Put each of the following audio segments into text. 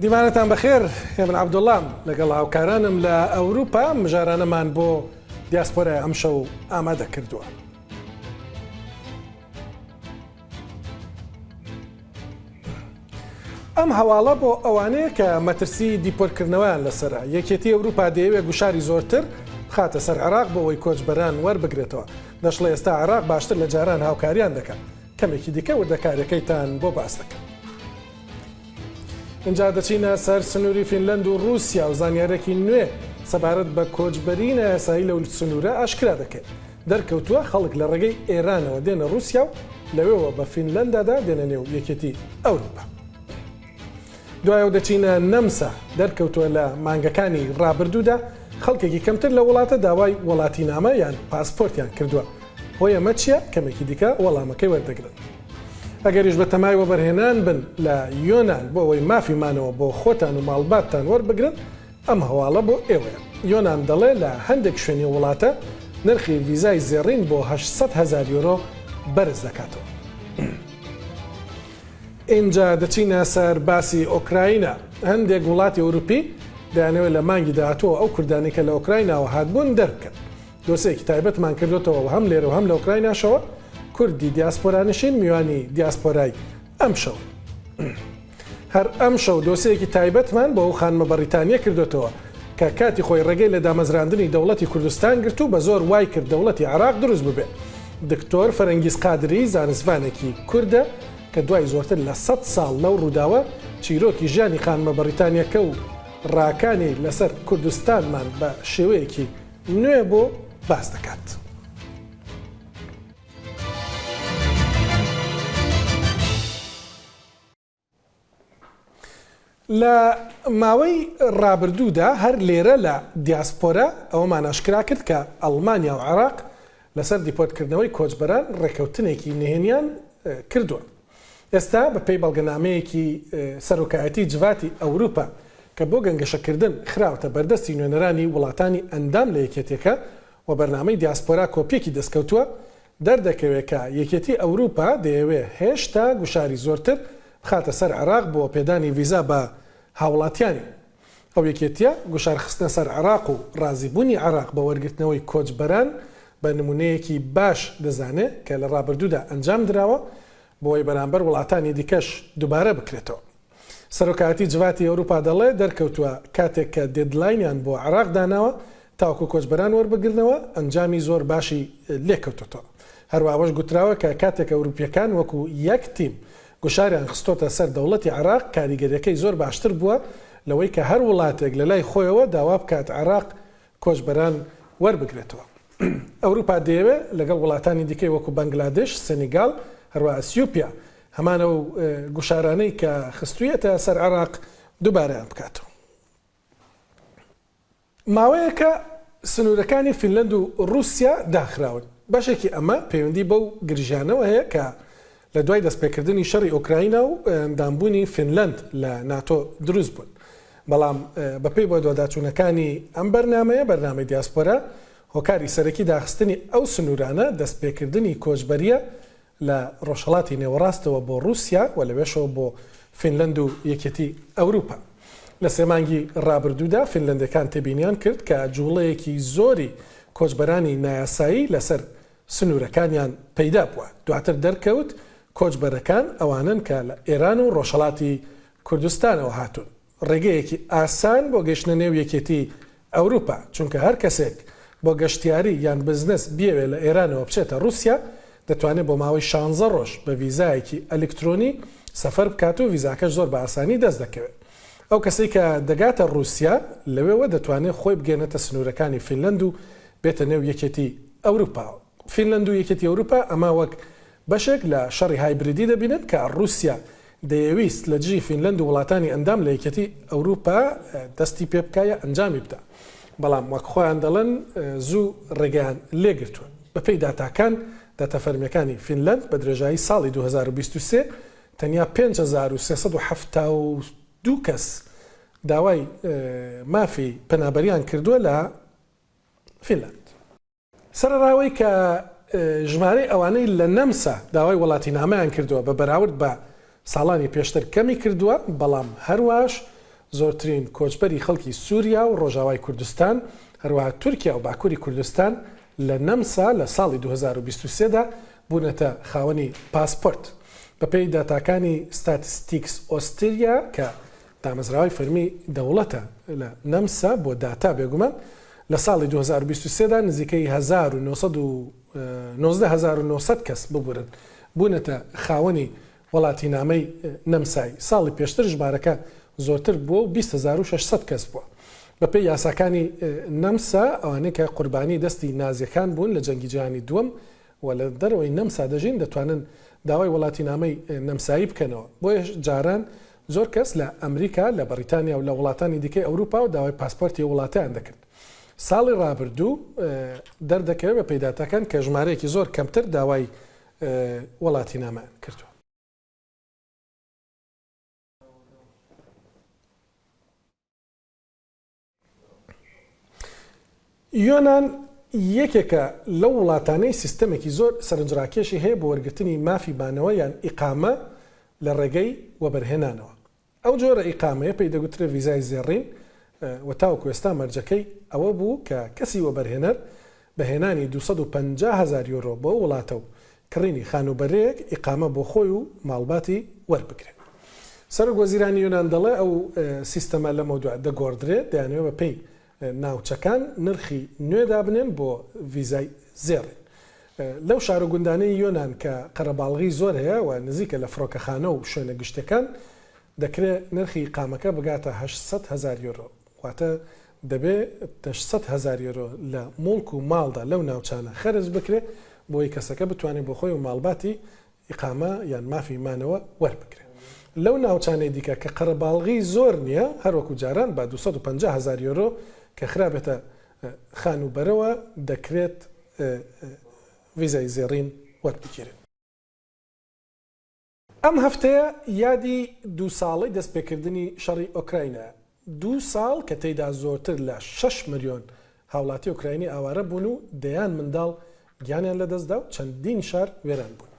دیمانتان بەخێر من عەبدوڵڵام لەگەڵ هاوکارانم لە ئەوروپا مژارانەمان بۆ دیاسپۆرای ئەم شەو ئامادە کردووە. ئەم هەواڵە بۆ ئەوانەیە کە مەترسی دیپۆرتکردنەوەیان لەسەرە. یەکێتی ئەوروپا دەیەوێت گوشاری زۆرتر بخاتە سەر عێراق بۆەوەی کۆچبەران وەربگرێتەوە. دەشڵێ ئێستا عێراق باشتر لە جاران هاوکاریان دەکات. کەمێکی دیکە وردەکاریەکەیتان بۆ باس دەکەم. اینجا دەچینە سەر سنووری فینلەند و رووسیا و زانیارێکی نوێ سەبارەت بە کۆچبەرینە یاسایی لەو سنوورە ئاشکرا دەکەێت. دەرکەوتووە خەڵک لە ڕێگەی ئێرانەوە دێنە رووسیا و لەوێەوە بە فینلەندادا دێنە نێو یەکێتی ئەوروپا. دوایەوە دەچینە نەمسا دەرکەوتووە لە مانگەکانی ڕابردوودا خەڵکێکی کەمتر لە وڵاتە داوای وڵاتینامە یان پاسپۆرتیان کردووە. هۆی ئەمە چییە؟ کەمێکی دیکە وەڵامەکەی وەردەگرن. ئەگەریش بە تەمای وەبەرهێنان بن لە یۆنان بۆ ئەوەی مافیمانەوە بۆ خۆتان و ماڵباتتان وەربگرن، ئەم هەواڵە بۆ ئێوەیە. یۆنان دەڵێ لە هەندێک شوێنی وڵاتە نرخی ڤیزای زێڕین بۆ 800,000 یۆرۆ بەرز دەکاتەوە. اینجا دەچینە سەر باسی ئۆکراینە. هەندێک وڵاتی ئەوروپی دەیانەوێت لە مانگی داهاتووە ئەو کوردانی کە لە ئۆکرایناوە هاتبوون دەربکەن. دۆسەیەکی تایبەتمان کردوتەوە و هەم لێرە و هەم لە ئۆکرایناشەوە کوردی دیاسپۆرانشین میوانی دیاسپۆرای ئەم شەو. هەر ئەم شەو دۆسەیەکی تایبەتمان بۆ ئەو خانمە بەریتانیا کردوتەوە کە کاتی خۆی ڕێگەی لە دامەزراندنی دەوڵەتی کوردستان گرت و بە زۆر وای کرد دەوڵەتی عێراق دروست ببێت. دکتۆر فەرەنگیز قادری زانستوانێکی کووردە کە دوای زۆرتر لە 100 ساڵ لەو ڕووداوە چیرۆکی ژیانی خانمە بەریتانیەکە و ڕاکانی لەسەر کوردستانمان بە شێوەیەکی نوێ بۆ باس دەکات. لە ماوەی ڕابردوودا هەر لێرە لە دیاسپۆرە ئەوەمان ئاشکرا کرد کە ئەڵمانیا و عێراق لەسەر دیپۆرتکردنەوەی کۆچبەران ڕێکەوتنێکی نهێنیان کردووە. ئێستا بە پێی بەڵگەنامەیەکی سەرۆکایەتی جڤاتی ئەوروپا کە بۆ گەنگەشەکردن خراوتە بەردەستی نوێنەرانی وڵاتانی ئەندام لە یەکێتیەکە و بەرنامەی دیاسپۆرا کۆپیەکی دەستکەوتووە دەردەکەوێت کە یەکێتی ئەوروپا دەیەوێت هێشتا گوشاری زۆرتر بخاتە سەر عێراق بۆ پێدانی ڤیزا بە هاوڵاتیانی. ئەو یەکێتیە گوشارخستنە سەر عێراق و ڕازیبوونی عێراق بە وەرگرتنەوەی کۆچبەران بە نمونەیەکی باش دەزانێت کە لە ڕابردوودا ئەنجام درراوە بۆی بەرامبەر وڵاتانی دیکەش دووبارە بکرێتەوە. سەرۆکایەتی جڤاتی ئەوروپا دەڵێ دەرکەوتووە کاتێک کە دێدلاینیان بۆ عێراق داناوە تاوەکو کۆچبەران وەربگرنەوە ئەنجامی زۆر باشی لێکەوتوتەوە. هەروەهاش گوتراوە کە کاتێک ئەوروپیەکان وەکو یەک تیم گوشاریان خستۆتە سەر دەوڵەتی عێراق کاریگەریەکەی زۆر باشتر بووە لەوەی کە هەر وڵاتێک لە لای خۆیەوە داوا بکات عێراق کۆچبەران وەربگرێتەوە. ئەوروپا دەیەوێت لەگەڵ وڵاتانی دیکەی وەکو بەنگلادێش، سێنیگاڵ، هەروە ئەسیوپیا هەمانە و گوشارانەی کە خستوویەتە سەر عێراق دووبارەیان بکاتەوە. ماوەیەکە سنوورەکانی فینلەند و رووسیا داخراون. باشێکی ئەمە پەیوەندی بەو گرژانەوە هەیە کە لە دوای دەستپێکردنی شەڕی ئۆکراینە و ئەندامبوونی فینلەند لە ناتۆ دروست بوون. بەڵام بەپێی بۆ دوواداچوونەکانی ئەم بەرنامەیە بەرنامەی دیاسپۆرا هۆکاری سەرەکی داخستنی ئەو سنوورانە دەستپێکردنی کۆچبەریە لە ڕۆژهەڵاتی نێوەڕاستەوە بۆ رووسیا و لەوێشەوە بۆ فینلەند و یەکێتی ئەوروپا. لە سێمانگی ڕابردوودا فینلەندەکان تێبینیان کرد کە جوڵەیەکی زۆری کۆچبەرانی نایاسایی لەسەر سنوورەکانیان پەیدا بووە. دواتر دەرکەوت کۆچبەرەکان ئەوانن کە لە ئێران و ڕۆژهەڵاتی کوردستانەوە هاتوون. ڕێگەیەکی ئاسان بۆ گەشتنە نێو یەکێتی ئەوروپا، چونکە هەر کەسێک بۆ گەشتیاری یان بزنس بیەوێت لە ئێرانەوە بچێتە رووسیا دەتوانێت بۆ ماوەی 16 ڕۆژ بە ڤیزایەکی ئەلکترۆنی سەفەر بکات و ڤیزاکەش زۆر بە ئاسانی دەست دەکەوێت. ئەو کەسەی کە دەگاتە رووسیا لەوێوە دەتوانێت خۆی بگەێنێتە سنوورەکانی فینلەند و بێتە نێو یەکێتی ئەوروپا. فینلەند و یەکێتی ئەوروپا ئەمە وەک بەشێک لە شەڕی هایبریدی دەبینن کە رووسیا دەیەویست لە جێی فینلەند و وڵاتانی ئەندام لە یەکێتی ئەوروپا دەستی پێ بکایە ئەنجامی بدە. بەڵام وەک خۆیان دەڵێن زوو ڕێگەیان لێگرتوون. بەپێی داتاکان داتەفەرمیەکانی فینلەند بە درێژایی ساڵی 2023 تەنیا 5372 کەس داوای مافی پەنابەریان کردووە لە فینلەند. سەرراوەی کە ژمارەی ئەوانەی لە نەمسا داوای وڵاتینامەیان کردووە بە بەراورد بە ساڵانی پێشتر کەمی کردووە، بەڵام هەروەش زۆرترین کۆچبەری خەڵکی سووریا و ڕۆژاوای کوردستان هەروەها تورکیا و باکووری کوردستان لە نەمسا لە ساڵی 2023دا بوونەتە خاوەنی پاسپۆرت. بەپێی داتاکانی ستاتستیکس ئۆستریا کە دامەزراوەی فەرمی دەوڵەتە لە نەمسا بۆ داتا بێگومان لە ساڵی 2023دا نزیکەی 19,900 کەس ببورن بوونەتە خاوەنی وڵاتی نامەی نەمسای. ساڵی پێشتر ژمارەکە زۆرتر بووە و 20,600 کەس بووە. بەپێی یاساکانی نەمسا ئەوانەیە کە قوربانی دەستی نازیەکان بوون لە جەنگی جیهانی دووەم و لە دەرەوەی نەمسا دەژین دەتوانن داوای وڵاتی نامەی نەمسایی بکەنەوە. بۆیە جاران زۆر کەس لە ئەمریکا لە بەریتانیا و لە وڵاتانی دیکەی ئەوروپا و داوای پاسپۆرتی وڵاتیان دەکرد. ساڵی ڕابردوو دەردەکەوێت بە پەیداتەکان کە ژمارەیەکی زۆر کەمتر داوای وڵاتی نامەیان کردووە. یۆنان یەکێکە لەو وڵاتانەی سیستەمێکی زۆر سەرنجڕاکێشی هەیە بۆ وەرگرتنی مافی بانەوە یان ئیقامە لە ڕێگەی وەبەرهێنانەوە. ئەو جۆرە ئیقامەیە پێی دەگوترێت ڤیزای زێڕین و تاوەکو ئێستا مەرجەکەی ئەوە بوو کە کەسی وەبەرهێنەر بەهێنانی 250,000 یۆرۆ بۆ وڵاتە و کڕینی خانوبەرەیەک ئیقامە بۆ خۆی و ماڵباتی وەربگرێت. سەرۆک وەزیرانی یۆنان دەڵێ ئەو سیستەمە لەمە دوای دەگۆڕدرێت دەیانەوە بە پێی ناوچەکان نرخی نوێ دابنێن بۆ ڤیزای زێڕین. لەو شار و گوندانەی یۆنان کە قەرەباڵغی زۆر هەیە و نزیکە لە فڕۆکەخانە و شوێنە گشتەکان دەکرێت نرخی قامەکە بگاتە 800,000 یۆرۆ. واتە دەبێت 800,000 یۆرۆ لە مڵک و ماڵدا لەو ناوچانە خەرج بکرێت بۆی کەسەکە بتوانێت بۆ خۆی و ماڵباتی ئیقامە یان مافی مانەوە وەربگرێت. لەو ناوچانەی دیکە کە قەرەباڵغی زۆر نییە هەروەکو جاران بە 250,000 یۆرۆ کە خراپێتە خانوبەرەوە دەکرێت ڤیزای زێڕین وەربگیرێت. ئەم هەفتەیە یادی 2 ساڵی دەستپێکردنی شەڕی ئۆکراینە. 2 ساڵ کە تێیدا زۆرتر لە 6 ملیۆن هاوڵاتی ئۆکراینی ئاوارە بوون و دەیان منداڵ گیانیان لەدەستدا و چەندین شار وێران بوون.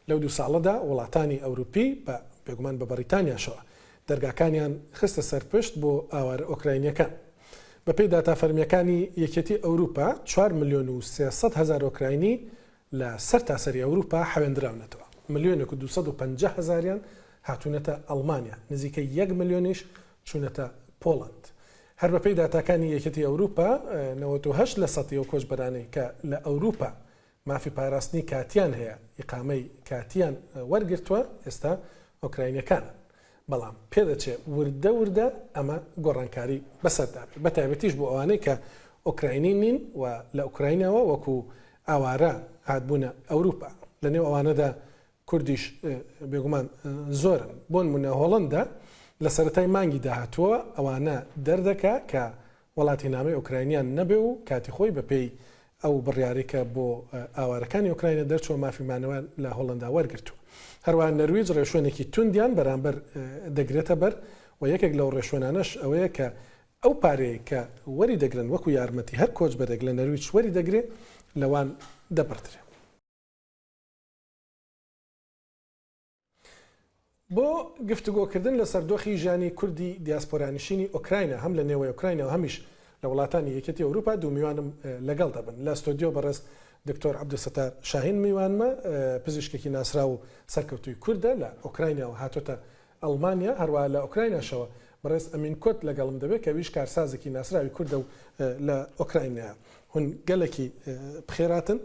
لەو 2 ساڵەدا وڵاتانی ئەوروپی بە بێگومان بە بەریتانیاشەوە دەرگاکانیان خستە سەرپشت بۆ ئاوارە ئۆکراینیەکان. بەپێی داتافەرمیەکانی یەکێتی ئەوروپا 4,300,000 ئۆکراینی لە سەر تاسەری ئەوروپا حەوێندراونەتەوە. 1,250,000 هاتوونەتە ئەڵمانیا، نزیکە 1 ملیۆنیش چوونەتە پۆڵند. هەر بەپێی داتاکانی یەکێتی ئەوروپا 98 لە سەدی ئەو کۆچبەرانەی کە لە ئەوروپا مافی پاراستنی کاتیان هەیە ئیقامەی کاتیان وەرگرتووە ئێستا ئۆکراینیەکانن. بەڵام پێدەچێت وردە وردە ئەمە گۆڕانکاری بەسەردابێت بە تایبەتیش بۆ ئەوانەی کە ئۆکراینی نین و لە ئۆکراینەوە وەکو ئاوارە هاتبوونە ئەوروپا. لە نێو ئەوانەدا کوردیش بێگومان زۆرن. بۆ نمونە هۆڵەندا لە سەرەتای مانگی داهاتووە ئەوانە دەردەکە کە وڵاتی نامەی ئۆکراینیان نەبێ و کاتی خۆی بەپێی ئەو بڕیارێکە بۆ ئاوارەکانی ئۆکراینە دەرچووە مافیمانەوە لە هۆڵەندا وەرگرتووە. هەروەها نەرویج ڕێشوێنێکی توندیان بەرامبەر دەگرێتە بەر و یەکێک لەو ڕێشوێنانەش ئەوەیە کە ئەو پارەیە کە وەری دەگرن وەکو یارمەتی هەر کۆچبەرێک لە نەرویج وەری دەگرێت لەوان دەبڕترێت. بۆ گفتوگۆکردن لە سەردۆخی ژیانی کوردی دیاسپۆرانشینی ئۆکراینە هەم لە نێوەی ئۆکراینە و هەمیش لە وڵاتانی یەکێتی ئەوروپا دوو میوانم لەگەڵ دەبن. لە ستۆدیۆ بەڕێز دکتۆر عەبدولستار شاهین میوانمە پزیشکێکی ناسرا و سەرکەوتووی کوردە لە ئۆکراینەوە هاتۆتە ئەڵمانیا، هەروەها لە ئۆکرایناشەوە بەڕێز ئەمین کۆت لەگەڵم دەبێت کە ویش کارسازێکی ناسراوی کوردە و لە ئۆکراینەیە. هون گەلێکی بخێراتن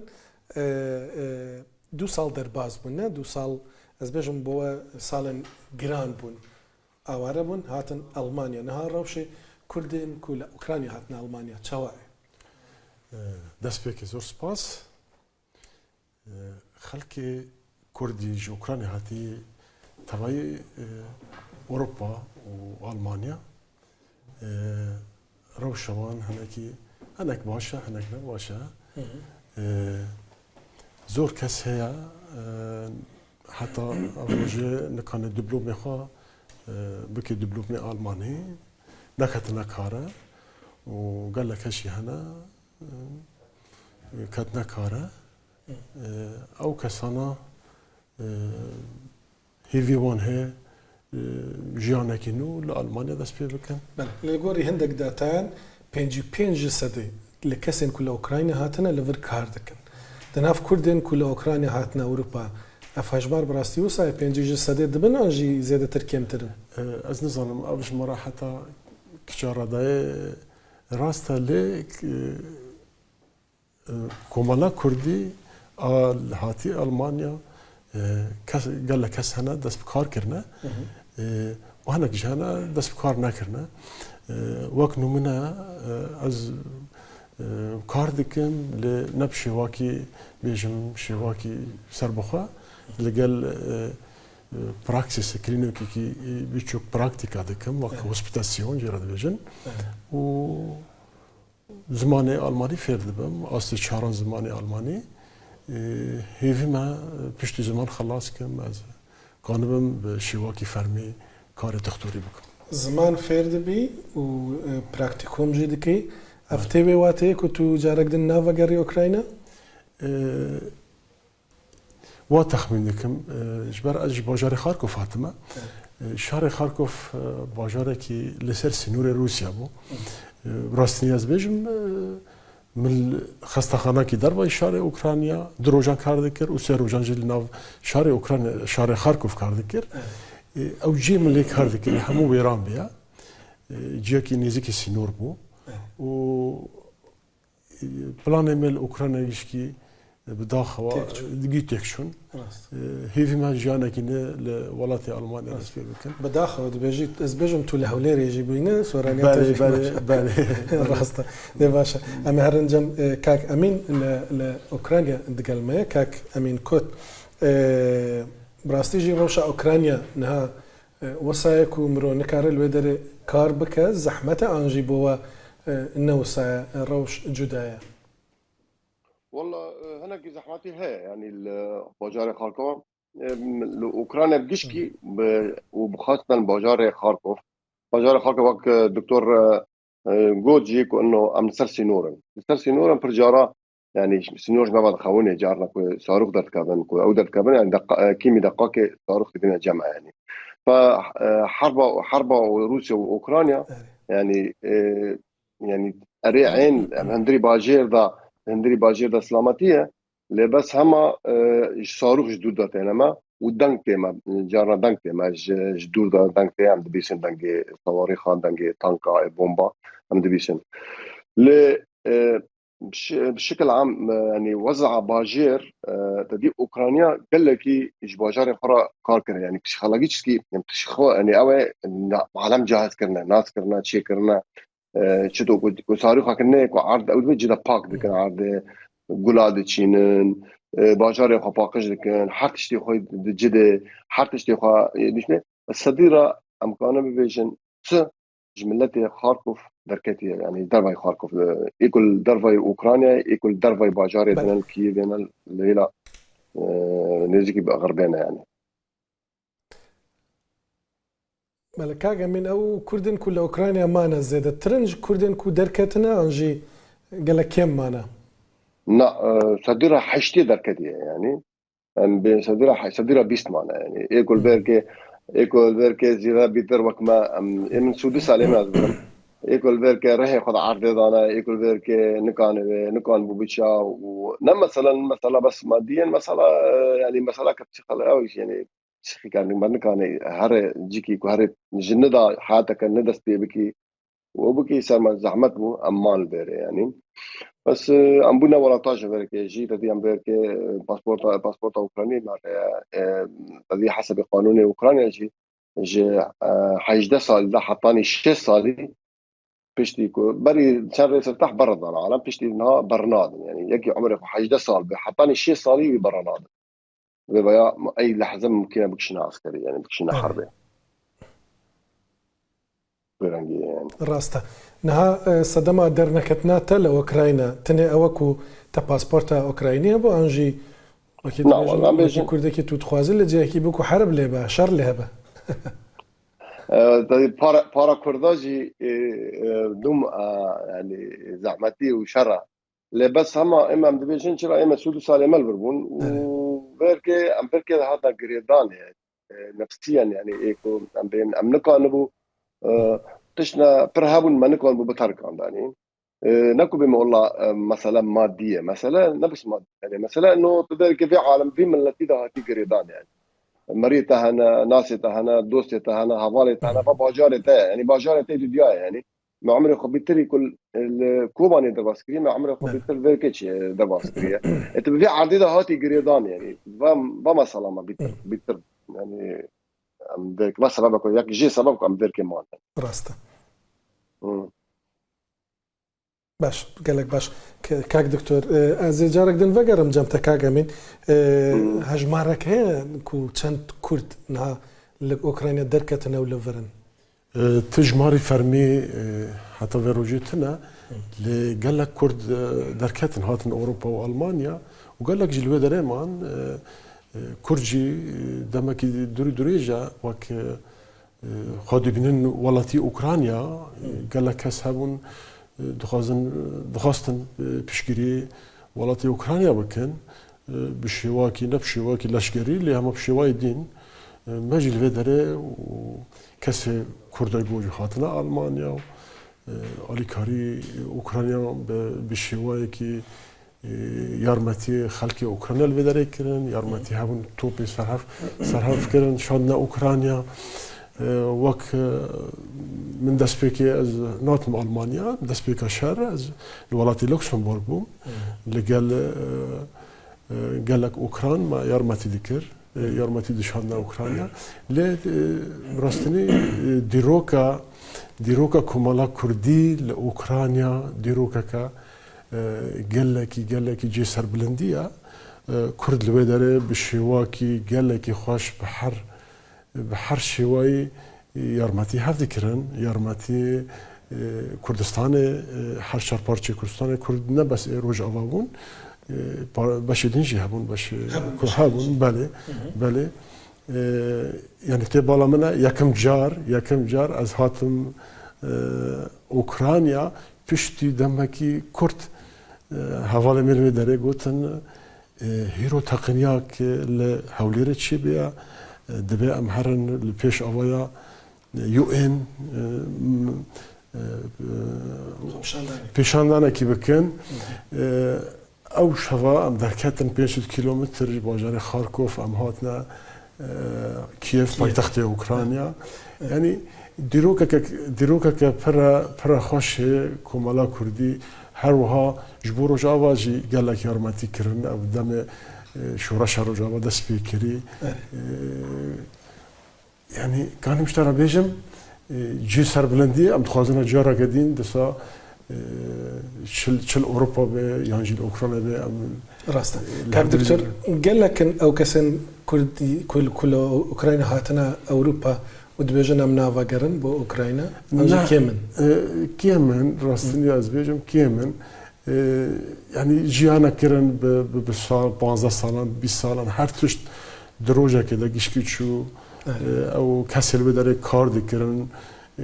2 ساڵ دەرباز بوون، 2 ساڵ ئەس بێژم بۆوە ساڵن گران بوون ئاوارە بوون هاتن ئەڵمانیا نەها ڕەوشێ کوردێن و لە ئوکرانی هاتنە ئەڵمانیا چاوایە. دەست پێکی زۆر سپاس. خەڵکی کوردی ژ ئوکرانی هاتی تەڕای ئەوروپا و ئەڵمانیا ڕەوشەوان هەنێک باشە هەنێک نەباشە. زۆر کەس هەیە حتا ڕۆژێ نکانە دیبلۆمێخوا بکە دیبلۆمی ئەڵمانی نەکەتنە کارە و گەلەکەشی هەنە کەتنە کارە. ئەو کەسانە هیڤی وان هەیە جیانێکی نو لە ئەلمانیا دەست پێ بکەن لە گۆری هەندێک داتان 55 سەدەی لە کەسێن کو لە ئۆکراینە هاتنە لەڤر کار دەکەن دەناف کوردێن کو لە ئۆکراینە هاتنە ئەوروپا ئەفەشبار بڕاستی وسای 50 سەدەی دەبن ئەژی زیادەتر کێمترن ئەس نزانم ئەوش مەرا حتا کچارەدایە ڕاستە لێ کۆمەڵە کوردی هاتی ئەلمانیا گەلە کەس هەنە دەست بکارکردە وهەنێک ژیانە دەست بکار نەکردە وەک نمونە ئەس کار دکم لە نەب شێواکی بێژم شێواکی سەربەخوا لەگەل پراکسیسە کلینۆکێکی بیچوک پراکتیکا دکم وەک هۆسپیتاسیۆن جێرە دەبێژن و زمانی ئەلمانی فێر دەبم ئاستی چاران زمانی ئەلمانی هێڤمە پشتی زمان خلاص کەم ئەز قانبم بە شێواکی فەرمی کارێ دکتۆری بکەم زمان فێر دەبی و پراکتیکۆم ژی دکەی ئەفتێ وێ واتەیە و تو جارێکدن ناڤەگەڕی ئۆکراینە وا تەخمین دەکەم ژبەر ئەژ باژارێ خارکۆف هاتمە شارێ خارکۆف باژارێکی لەسەر سینوورێ رووسیا بوو ڕاستنی ئەس بێژم من خەستەخانەکی دەربای شارێ ئوکرانیا دو ڕۆژان کار دەکرد و سێ ڕۆژان ژی لە ناو شارێ ئوکرانیا شارێ خارکۆف کار دەکرد ئەو جێ من لێ کار دەکرد هەموو وێران بێە جیەکی نێزیکی سینۆر بوو و پلانێ مێ لە ئوکرانیشکی بداخەوە دیگی تێکشون هێڤمە ژیانێکی نێ لە وڵاتی ئەڵمانیا دەست پێ بکەن بەداخەوە دەبێژیت ئەس بێژم تو لە هەولێرێژی بووینە سۆرانی ڕاستە دێ باشە ئەمە هەرنجەم کاک ئەمین لە ئۆکرانیا دگەلمەیە کاک ئەمین کۆت بڕاستیژی ڕەوشە ئۆکرانیا نەها وەسایەک و مرۆ نکارە لێ دەرێ کار بکە زەحمەتە ئانژی بۆوە نەوسایە ڕەوش جودایە والله هناك زحمات هي يعني الباجار خاركوف اوكرانيا بجيشكي وخاصه باجار خاركوف وقت الدكتور جوجيك انه ام سرسي نورن برجارة يعني سنورج ما بعد خوني جارنا كو صاروخ درت كابن كو او درت كابن يعني كيمي دقائق صاروخ في جامعه يعني فحرب روسيا واوكرانيا يعني اريعين هندري باجير دا سلامتيه اللي بس هما صاروخ جدود دا تينما ودنك تيما جارنا دنك تيما جدود دا دنك تيما عم دبيسن دنك صواريخ دنك طنكا بومبا عم دبيسن بشكل عام يعني وزع باجير تدي اوكرانيا قال لك ايش باجار اخرى كاركر يعني بسيكولوجيسكي يعني يعني اوي عالم جاهز كرنا ناس كرنا شي كرنا چطور کو صاروخ کنه کو عرض او جدا پاک دکن عرض گلاد چینن باجار خو پاکش دکن هر تشتی خو جده هر تشتی خو نشنه الصديره امكانه بيجن جملتي خاركوف دركتي يعني درباي خاركوف يكل درباي اوكرانيا يكل درباي باجار بين كييف بين الليله نيجي غربنا يعني ملكاga من او كردن كل اوكرانيا مانا زيادة ترنج كردن كو دركتنا انجي قال كم مانا لا صديرة حشتي دركتي يعني صديرة بيست مانا يعني ايكول بيركي زيرا بيتر وكما من سودس علينا ايكول بيركي رح ياخذ عرض دانا ايكول بيركي نكان بوبيتشا ونم مثلا بس ماديا مثلا يعني مثلا كبسيكولوجي يعني كان هر جيكي هر جندا حياتك ندس بيبكي وبكي سما زحمت بو امان بيري يعني بس ام بنا ولا طاجه بيركي جي تدي ام بيركي باسبورت اوكراني تدي حسب قانون اوكرانيا جي حيجده سال ده حطاني 6 سالي بيشتي بري شهر تفتح برا العالم بيشتي انها برناد يعني يجي عمري حيجده سال حطاني 6 سالي برناد وبيا اي لحظه ممكن بكشنا عسكري يعني بكشنا حربي يعني راستا نها صدمه درنكتنا تل اوكرانيا تني اوكو تا باسبورتا اوكرانيا بو انجي اكيد لا والله بيجي كردكي تو تخوازل اللي جاكي بكو حرب ليبا شر لهبه بارا كرداجي دوم يعني زعمتي وشرع بس هما اما مدبيجن شرا اما سودو سالي ملبربون وبركي ام بركي هذا جريدان يعني نفسيا يعني ايكو عم نقانبو تشنا برهابون ما نقانبو بتركان يعني نكو بما والله مثلا ماديه مثلا نفس ماديه يعني مثلا انه تذكر في عالم في من التي ده هاتي قريدان يعني مريتا هنا ناسيتا هنا دوستيتا هنا هفاليتا هنا فباجارتا يعني باجارتا ديا يعني ما عمري خبيتري كل الكوباني درباسكري ما عمري خبيتر فيركيتش درباسكري انت في عديده هاتي قريدان يعني فما سلامه بيتر يعني ام ذلك بس سببك ياك جي سببك ام ذلك مان راسته باش قال لك باش كاك دكتور از جارك دن فقرم جمت كاك من هجمارك هي كو چند كرد نها اوكرانيا دركتنا ولا فرن تجماري فرمي حتى فيروجيتنا اللي قال لك كرد دركتن هاتن اوروبا والمانيا وقال لك جلوه دريمان كرجي دمك دوريجا وك خادي بنن ولاتي اوكرانيا قال لك هسبون دخواستن پشگیری ولاتی اوکراینیا بکن بشواکی نبشواکی لشکری لی هم بشوای دین مجل و داره و کسی کردای بوجی خاطنا آلمانیا و آلیکاری اوکراینیا بشوایی که یارمتی خلق اوکراینیا و داره کردن یارمتی همون توپی سرحف کردن شادنا اوکراینیا وك من دسبيكي از ناتم ألمانيا دسبيكا شهر از الولايات لوكسمبورغ بوم اللي قال لك أوكران ما يرمتي ذكر يرمتي دشاننا أوكرانيا ل براستني ديروكا كمالا كردي لأوكرانيا ديروكا كا قال لك جي سربلندية كرد الودرة بشواكي قال لك خوش بحر شوي يارمتي هذي كرن يارمتي كردستان هر شهر بارچه كردستان كرد نه بس روج آوابون باش دنجي هبون باش هبون بله يعني تبالا منا يكم جار از هاتم اوكرانيا پشتی دمکی کرد حواله میل داره گوتن هیرو تقنیه که لحولیره چی بیا دبی ام هرن لپیش آوایا یو این پیشاندانه کی بکن او شوا ام درکتن 500 کیلومتر باجار خارکوف ام هاتنا کیف پایتخت اوکراینیا یعنی دیروکا که پر خوش کمالا کردی هر وها جبور جاواجی گلک یارمتی کرن او دم شورش رو جاوا دست بیکری یعنی کانی مشترا بیجم جی سربلندی ام تخوازنا جارا قدین دسا چل اوروبا به یانجیل اوکراینه به ام راسته كاب دكتور قال لك او كسن كل اوكرانيا هاتنا اوروبا ودبيجنا منافا قرن بو اوكراينا او كيمن راستني از بيجم كيمن يعني جيانا كرن بالسال 15 سالان 20 سالان هر تشت دروجه كده گشکی چو او کسل بداره کار دکرن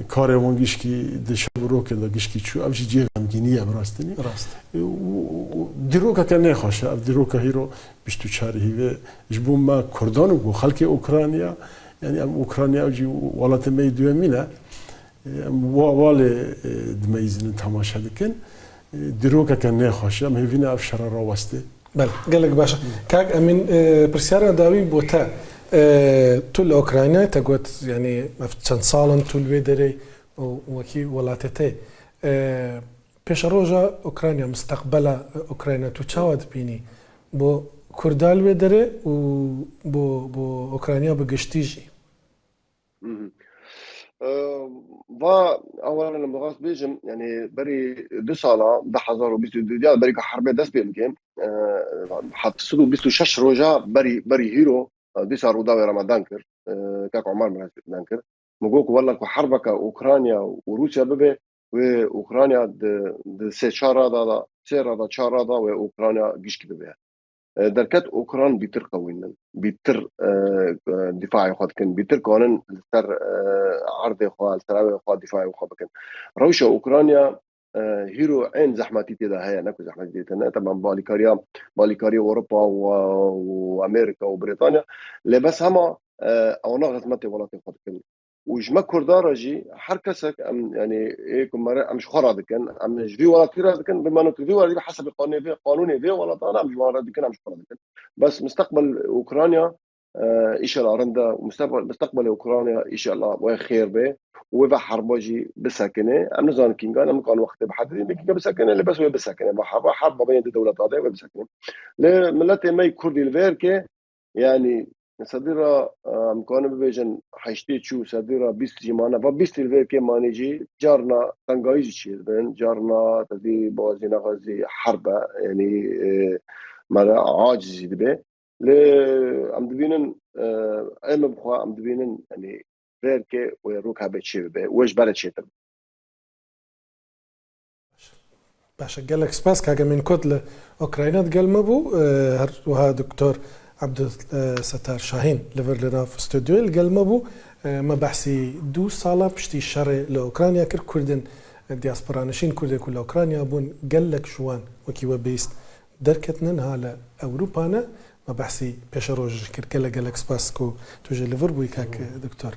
کار وانگیش کی دشبرو که داگیش کی چو اوش جی غمگینیه براستنی راست دیروکا که نخواشه اف دیروکا هیرو بیشتر چاری و جبون ما کردان و خلک اوکراینیا یعنی ام اوکراینیا و جی ولات میدوه مینه واله دمیزن تماشا دکن دیروکا که نخواشه ام هیوینه اف شرا راوسته بله قال لك باشا كاك امين برسيارة داوي بوتا تول اوكرانيا تقول يعني چند سالن تول ويدري وكي ولاتتي پیش روجا اوكرانيا مستقبلا اوكرانيا تو چاواد بيني بو كردال ويدري و بو اوكرانيا بگشتيجي و اولا لما غاص بيجم يعني بري 2 سالا ده 2022 بري حرب دست بيمكن حط سدو 26 روجا بري هيرو دي صاروا داوي رمضان كر كاك عمر من دانكر مقوك والله حربك اوكرانيا وروسيا ببه واوكرانيا د سه شارا دا سيرا دا شارا دا واوكرانيا جيش كده بها دركات اوكران بيتر قوينا بيتر دفاعي خد كان بيتر قانون تر عرض خال تراوي خال دفاعي خد كان روسيا اوكرانيا هيرو عين زحمتي تدا هي نكو زحمتي تنا طبعا باليكاريا اوروبا وامريكا وبريطانيا لا بس هما او نغز متي ولاتي خدكن وجما كردار جي حركسك ام يعني ايه كم مش خرا كان ام جري ولا تيرا كان بما انه في ولا بحسب القانون في ولا طالع مش ولا كان مش خرا كان بس مستقبل اوكرانيا ان شاء الله رندا مستقبل اوكرانيا ان شاء الله وخير به وبا حربجي بسكنه ام نزان كينغ انا كان وقت بحدد كينغ بسكنه اللي بس بسكنه حرب بين الدولات هذه بسكنه لملتي ما كردي الفيركي يعني صديرة مكان ببيجن حشتي شو صديرة بيست جمانا فبيست الفيركي مانيجي جارنا تنقايز شيء بين جارنا تدي بوازينا غازي حربة يعني مرة عاجز دبي ل عم دبينن ايما بخوا عم دبينن يعني فيركي ويروك هابت شيء بي وش بلد شيء باشا قالك سباس كاجا من كتلة أوكرانيا تقلمبو وها دكتور عبد الستار شاهين لفرلنا في استوديو القلمبو ما بحسي 2 صالة بشتي الشر لأوكرانيا كردن الدياسبورا نشين كردن كل أوكرانيا بون قالك شوان وكيوا بيست دركتنن هالا أوروبانا ما بحسي بيش روج كركلا قالك سباس كو توجي ليفربوي كاك دكتور